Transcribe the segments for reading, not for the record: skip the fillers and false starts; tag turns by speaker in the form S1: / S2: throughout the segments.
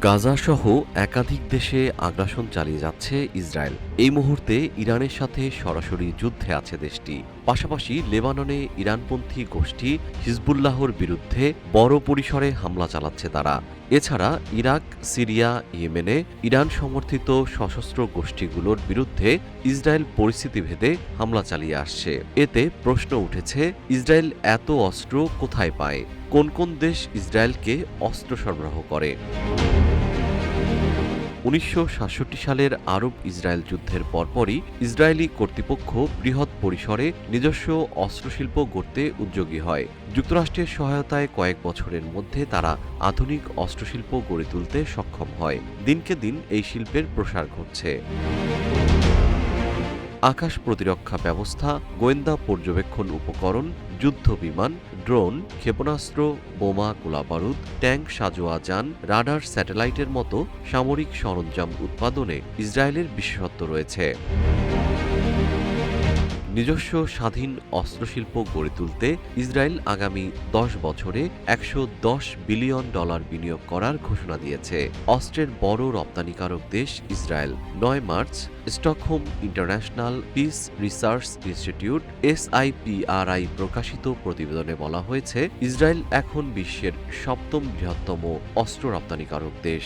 S1: গাজাসহ একাধিক দেশে আগ্রাসন চালিয়ে যাচ্ছে ইসরায়েল। এই মুহূর্তে ইরানের সাথে সরাসরি যুদ্ধে আছে দেশটি। পাশাপাশি লেবাননে ইরানপন্থী গোষ্ঠী হিজবুল্লাহর বিরুদ্ধে বড় পরিসরে হামলা চালাচ্ছে তারা। এছাড়া ইরাক, সিরিয়া, ইয়েমেনে ইরান সমর্থিত সশস্ত্র গোষ্ঠীগুলোর বিরুদ্ধে ইসরায়েল পরিস্থিতি ভেদে হামলা চালিয়ে আসছে। এতে প্রশ্ন উঠেছে, ইসরায়েল এত অস্ত্র কোথায় পায়? কোন কোন দেশ ইসরায়েলকে অস্ত্র সরবরাহ করে? ১৯৬৭ সালের আরব ইসরায়েল যুদ্ধের পরপরই ইসরায়েলি কর্তৃপক্ষ বৃহৎ পরিসরে নিজস্ব অস্ত্রশিল্প গড়তে উদ্যোগী হয়। যুক্তরাষ্ট্রের সহায়তায় কয়েক বছরের মধ্যে তারা আধুনিক অস্ত্রশিল্প গড়ে তুলতে সক্ষম হয়। দিনকে দিন এই শিল্পের প্রসার ঘটছে। আকাশ প্রতিরক্ষা ব্যবস্থা, গোয়েন্দা পর্যবেক্ষণ উপকরণ, যুদ্ধ বিমান, ড্রোন, ক্ষেপণাস্ত্র, বোমা, গোলাবারুদ, ট্যাঙ্ক, সাঁজোয়া যান, রাডার, স্যাটেলাইটের মতো সামরিক সরঞ্জাম উৎপাদনে ইসরায়েলের বিশেষত্ব রয়েছে। নিজস্ব স্বাধীন অস্ত্রশিল্প গড়ে তুলতে ইসরায়েল আগামী ১০ বছরে $১১০ বিলিয়ন বিনিয়োগ করার ঘোষণা দিয়েছে। অস্ত্রের বড় রপ্তানিকারক দেশ Israel. ৯ March Stockholm international piece research institute SIPRI প্রকাশিত প্রতিবেদনে বলা হয়েছে, ইসরায়েল এখন বিশ্বের ৭ম বৃহত্তম অস্ত্র রপ্তানিকারক দেশ।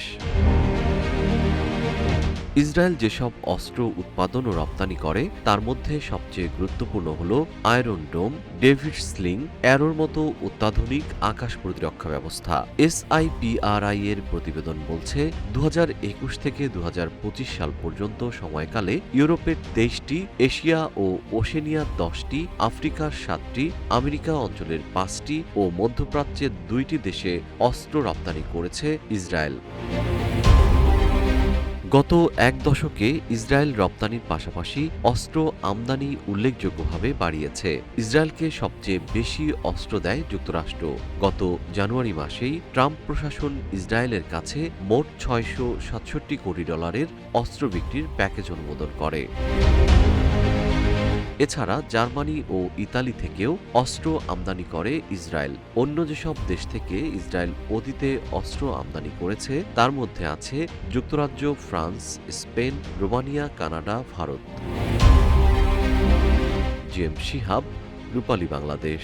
S1: ইসরায়েল যেসব অস্ত্র উৎপাদন ও রপ্তানি করে তার মধ্যে সবচেয়ে গুরুত্বপূর্ণ হল আয়রন ডোম, ডেভিড স্লিং, অ্যারোর মতো অত্যাধুনিক আকাশ প্রতিরক্ষা ব্যবস্থা। SIPRI এর প্রতিবেদন বলছে, ২০২১ থেকে ২০২৫ সাল পর্যন্ত সময়কালে ইউরোপের ২৩টি, এশিয়া ও ওশেনিয়ার ১০টি, আফ্রিকার ৭টি, আমেরিকা অঞ্চলের ৫টি ও মধ্যপ্রাচ্যের ২টি দেশে অস্ত্র রপ্তানি করেছে ইসরায়েল। গত এক দশকে ইসরায়েল রপ্তানির পাশাপাশি অস্ত্র আমদানি উল্লেখযোগ্যভাবে বাড়িয়েছে। ইসরায়েলকে সবচেয়ে বেশি অস্ত্র দেয় যুক্তরাষ্ট্র। গত জানুয়ারি মাসেই ট্রাম্প প্রশাসন ইসরায়েলের কাছে মোট $৬৬৭ কোটি অস্ত্র বিক্রির প্যাকেজ অনুমোদন করে। এছাড়া জার্মানি ও ইতালি থেকেও অস্ত্র আমদানি করে ইসরায়েল। অন্য যেসব দেশ থেকে ইসরায়েল অতীতে অস্ত্র আমদানি করেছে তার মধ্যে আছে যুক্তরাজ্য, France, Spain, Romania, Canada, Bharat. GM Shihab, Rupali Bangladesh.